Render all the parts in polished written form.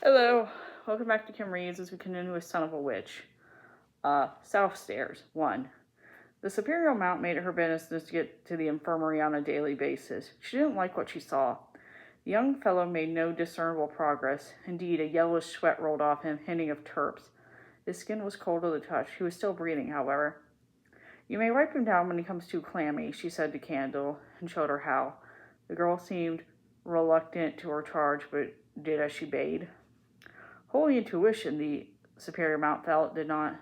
Hello, welcome back to Kim Reads as we continue with Son of a Witch. Southstairs, 1. The Superior Mount made it her business to get to the infirmary on a daily basis. She didn't like what she saw. The young fellow made no discernible progress. Indeed, a yellowish sweat rolled off him, hinting of turps. His skin was cold to the touch. He was still breathing, however. You may wipe him down when he comes too clammy, she said to Candle, and showed her how. The girl seemed reluctant to her charge, but did as she bade. Holy intuition, the Superior Mount felt, did not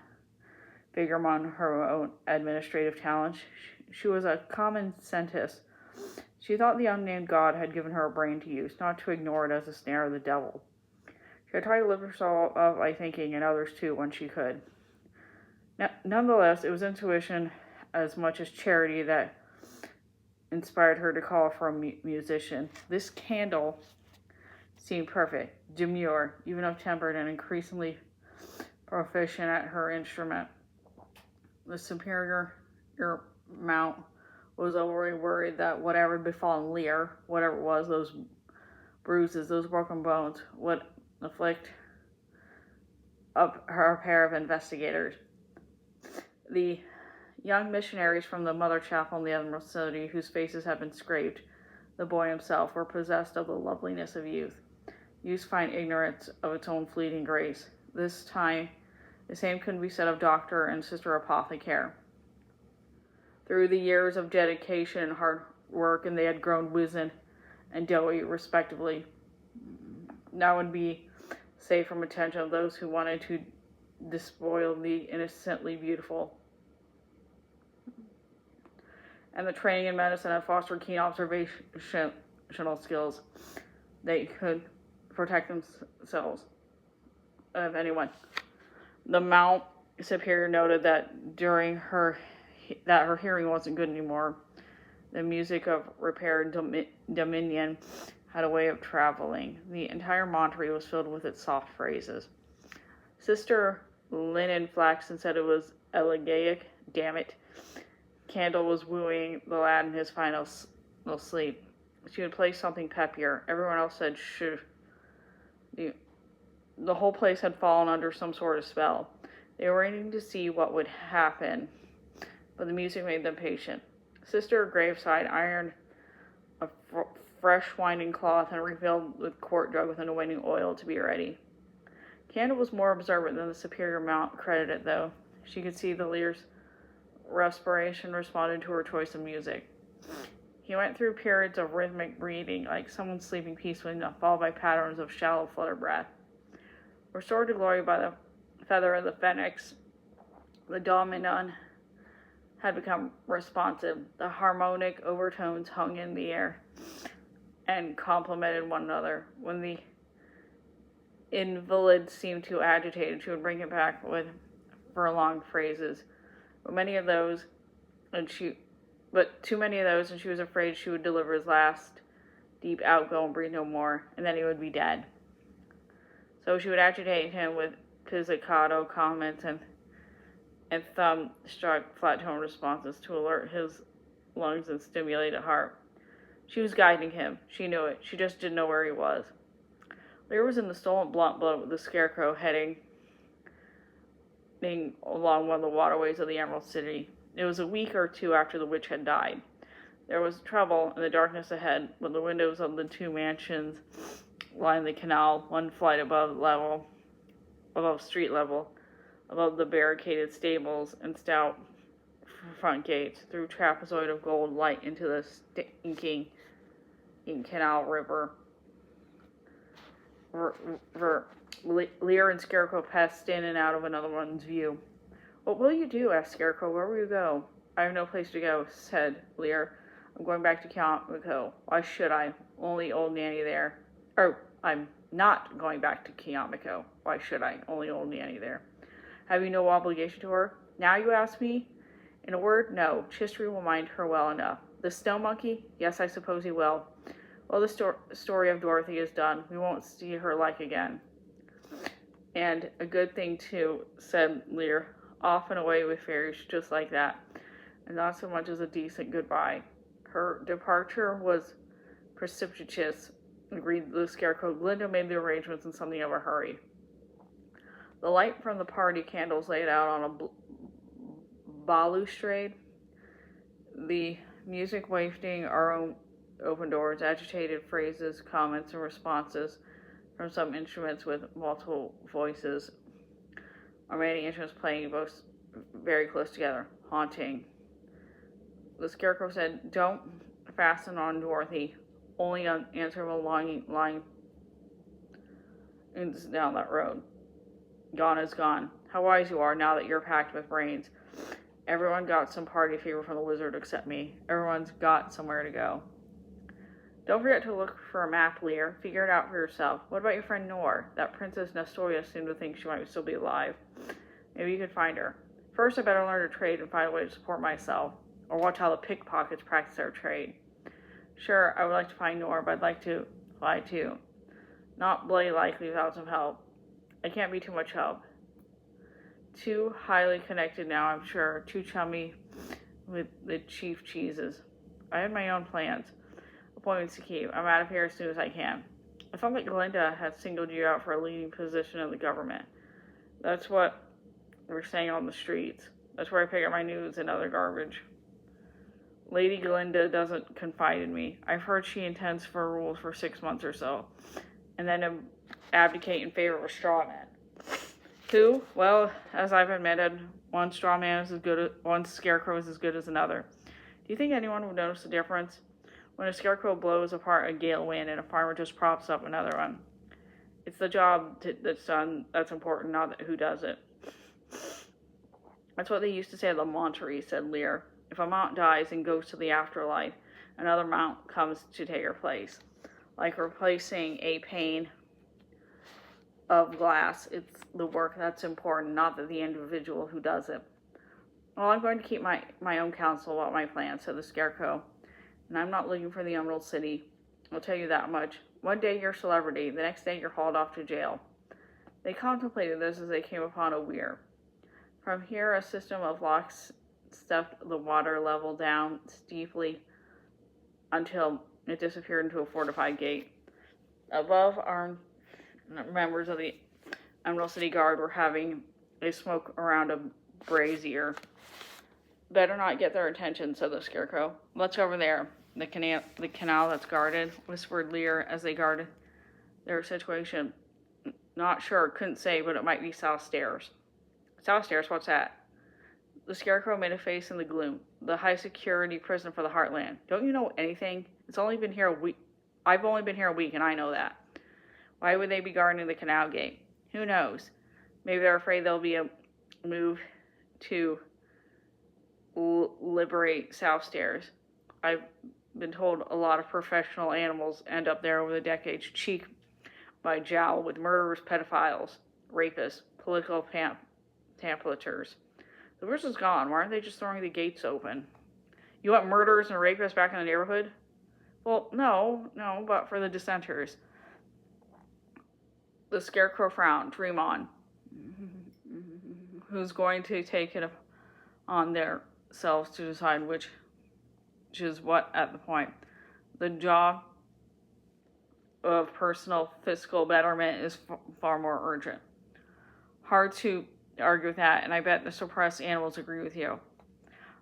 figure among her own administrative talents. She was a common scientist. She thought the unnamed god had given her a brain to use, not to ignore it as a snare of the devil. She had tried to lift herself up by thinking, and others too, when she could. Nonetheless, it was intuition as much as charity that inspired her to call for a musician. This Candle seemed perfect, demure, even-tempered, and increasingly proficient at her instrument. The Superior Mount was already worried that whatever had befallen Liir, whatever it was, those bruises, those broken bones, would afflict her pair of investigators. The young missionaries from the Mother Chapel in the Emerald City, whose faces had been scraped, the boy himself, were possessed of the loveliness of youth. Youth find ignorance of its own fleeting grace. This time, the same couldn't be said of Doctor and Sister Apothecary. Through the years of dedication and hard work, and they had grown wizened and doughy, respectively. That would be safe from attention of those who wanted to despoil the innocently beautiful. And the training in medicine had fostered keen observational skills. They could protect themselves of anyone. The Mount Superior noted that her hearing wasn't good anymore. The music of repaired dominion had a way of traveling. The entire Monterey was filled with its soft phrases. Sister Linen Flaxen said it was elegiac. Damn it. Candle was wooing the lad in his final sleep. She would play something peppier. Everyone else said shoo. The whole place had fallen under some sort of spell. They were waiting to see what would happen, but the music made them patient. Sister Graveside ironed a fresh winding cloth and refilled the quart jug with anointing oil to be ready. Candle was more observant than the Superior Mount credited, though. She could see the Liir's respiration responded to her choice of music. He went through periods of rhythmic breathing, like someone sleeping peacefully, followed by patterns of shallow flutter breath. Restored to glory by the feather of the phoenix, the dominant had become responsive. The harmonic overtones hung in the air and complemented one another. When the invalid seemed too agitated, she would bring it back with prolonged phrases. But too many of those, and she was afraid she would deliver his last deep outgo and breathe no more, and then he would be dead. So she would agitate him with pizzicato comments and thumb-struck flat-tone responses to alert his lungs and stimulate his heart. She was guiding him. She knew it. She just didn't know where he was. Liir was in the stolen blunt blood with the Scarecrow heading along one of the waterways of the Emerald City. It was a week or two after the witch had died. There was trouble in the darkness ahead when the windows of the two mansions lined the canal, one flight above street level, above the barricaded stables and stout front gates, threw trapezoid of gold light into the stinking canal river. Liir and Scarecrow passed in and out of another one's view. "What will you do?" asked Scarecrow. "Where will you go?" "I have no place to go," said Liir. "I'm going back to Kiamiko." "Why should I? Only old Nanny there." "I'm not going back to Kiamiko." "Why should I? Only old Nanny there." "Have you no obligation to her?" "Now you ask me?" "In a word, no. Chistry will mind her well enough." "The snow monkey?" "Yes, I suppose he will." "Well, the story of Dorothy is done. We won't see her like again." "And a good thing, too," said Liir. "Off and away with fairies just like that, and not so much as a decent goodbye." Her departure was precipitous agreed the Scarecrow. Glinda made the arrangements in something of a hurry. The light from the party candles laid out on a balustrade, the music wafting our own open doors, agitated phrases, comments, and responses from some instruments with multiple voices, or many instruments playing both very close together, haunting. The Scarecrow said, "Don't fasten on Dorothy, only unanswerable longing lying down that road. Gone is gone. How wise you are now that you're packed with brains. Everyone got some party fever from the wizard except me. Everyone's got somewhere to go. Don't forget to look for a map, Liir. Figure it out for yourself. What about your friend Nor? That Princess Nestoria seemed to think she might still be alive. Maybe you could find her. First, I better learn to trade and find a way to support myself, or watch how the pickpockets practice their trade. Sure, I would like to find Nor, but I'd like to fly too. Not bloody likely without some help. I can't be too much help. Too highly connected now, I'm sure. Too chummy with the chief cheeses. I had my own plans. Appointments to keep. I'm out of here as soon as I can. I thought that Glinda had singled you out for a leading position in the government. That's what we're saying on the streets. That's where I pick up my news and other garbage. Lady Glinda doesn't confide in me. I've heard she intends for rules for 6 months or so, and then abdicate in favor of a straw man. Who? Well, as I've admitted, one straw man is as good as one scarecrow is as good as another. Do you think anyone would notice the difference? When a scarecrow blows apart a gale wind and a farmer just props up another one. It's the job that's done that's important, not who does it. That's what they used to say at the Monterey, said Liir. If a mount dies and goes to the afterlife, another mount comes to take her place. Like replacing a pane of glass. It's the work that's important, not the individual who does it. Well, I'm going to keep my own counsel about my plans, said the Scarecrow. And I'm not looking for the Emerald City. I'll tell you that much. One day you're a celebrity, the next day you're hauled off to jail. They contemplated this as they came upon a weir. From here, a system of locks stepped the water level down steeply until it disappeared into a fortified gate. Above, armed members of the Emerald City Guard were having a smoke around a brazier. Better not get their attention, said the Scarecrow. Let's go over there. The canal that's guarded, whispered Liir as they guarded their situation. Not sure, couldn't say, but it might be Southstairs. Southstairs, what's that? The Scarecrow made a face in the gloom. The high-security prison for the Heartland. Don't you know anything? It's only been here a week. I've only been here a week, and I know that. Why would they be guarding the canal gate? Who knows? Maybe they're afraid there'll be a move to liberate Southstairs. I've been told a lot of professional animals end up there over the decades, cheek by jowl with murderers, pedophiles, rapists, political pamphleteers. The worst is gone. Why aren't they just throwing the gates open? You want murderers and rapists back in the neighborhood? Well, no, but for the dissenters. The Scarecrow frowned. Dream on. Who's going to take it on themselves to decide which is what at the point? The job of personal fiscal betterment is far more urgent. Hard to argue with that, and I bet the suppressed animals agree with you.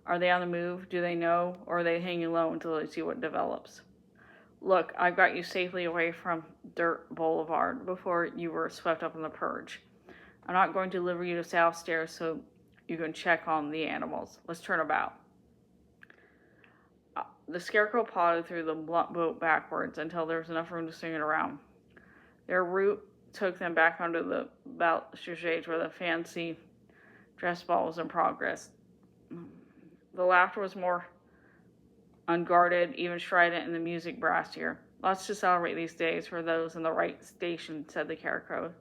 Are they on the move? Do they know? Or are they hanging low until they see what develops? Look, I've got you safely away from Dirt Boulevard before you were swept up in the purge. I'm not going to deliver you to Southstairs so you can check on the animals. Let's turn about. The Scarecrow plodded through the blunt boat backwards until there was enough room to swing it around. Their route took them back under the balustrade where the fancy dress ball was in progress. The laughter was more unguarded, even strident, and the music brassier. Lots to celebrate these days for those in the right station, said the Scarecrow.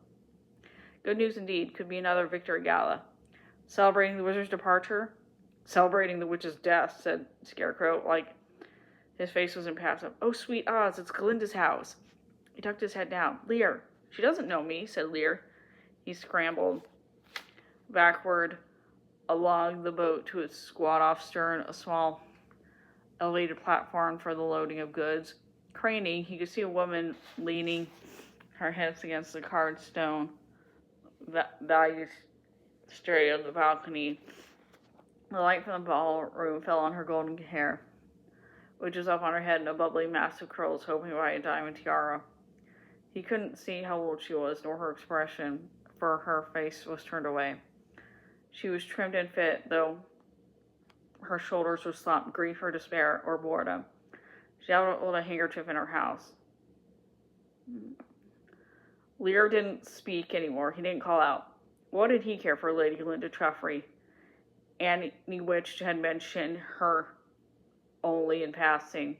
Good news indeed. Could be another victory gala. Celebrating the wizard's departure? Celebrating the witch's death, said Scarecrow, like his face was impassive. Oh, sweet Oz, it's Glinda's house. He tucked his head down. Liir. She doesn't know me, said Liir. He scrambled backward along the boat to its squat off stern, a small elevated platform for the loading of goods. Craning, he could see a woman leaning her head against the carved stone values straight on the balcony. The light from the ballroom fell on her golden hair, which was up on her head in a bubbly mass of curls, hoping by a diamond tiara. He couldn't see how old she was, nor her expression, for her face was turned away. She was trimmed and fit, though her shoulders were slumped, grief or despair or boredom. She held a handkerchief in her house. Liir didn't speak anymore. He didn't call out. What did he care for Lady Glinda Truffrey? Annie Witch had mentioned her only in passing,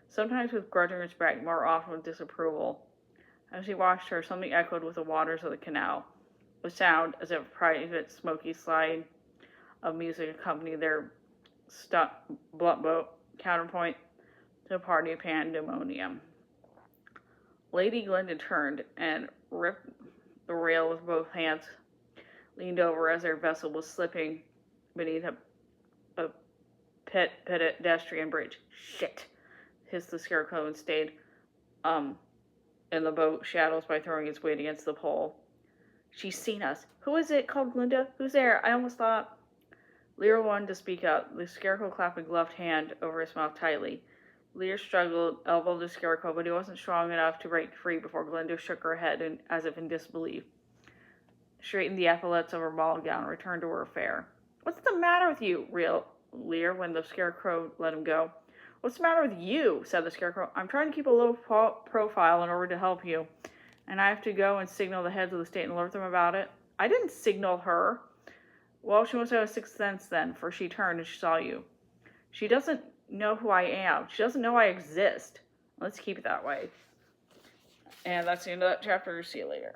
sometimes with grudging respect, more often with disapproval. As he watched her, something echoed with the waters of the canal. A sound, as if a private smoky slide of music accompanied their blunt boat, counterpoint to a party of pandemonium. Lady Glinda turned and ripped the rail with both hands, leaned over as their vessel was slipping beneath a pedestrian bridge. Shit, hissed the Scarecrow and stayed in the boat shadows by throwing its weight against the pole. She's seen us. Who is it? Called Glinda. Who's there? I almost thought. Liir wanted to speak out. The Scarecrow clapped a gloved hand over his mouth tightly. Liir struggled, elbowed the Scarecrow, but he wasn't strong enough to break free before Glinda shook her head as if in disbelief. Straightened the epaulets of her ball gown and returned to her affair. What's the matter with you? Reeled Liir when the Scarecrow let him go. What's the matter with you? Said the Scarecrow. I'm trying to keep a low profile in order to help you, and I have to go and signal the heads of the state and alert them about it. I didn't signal her. Well, she must have a sixth sense then, for she turned and she saw you. She doesn't know who I am. She doesn't know I exist. Let's keep it that way. And that's the end of that chapter. See you later.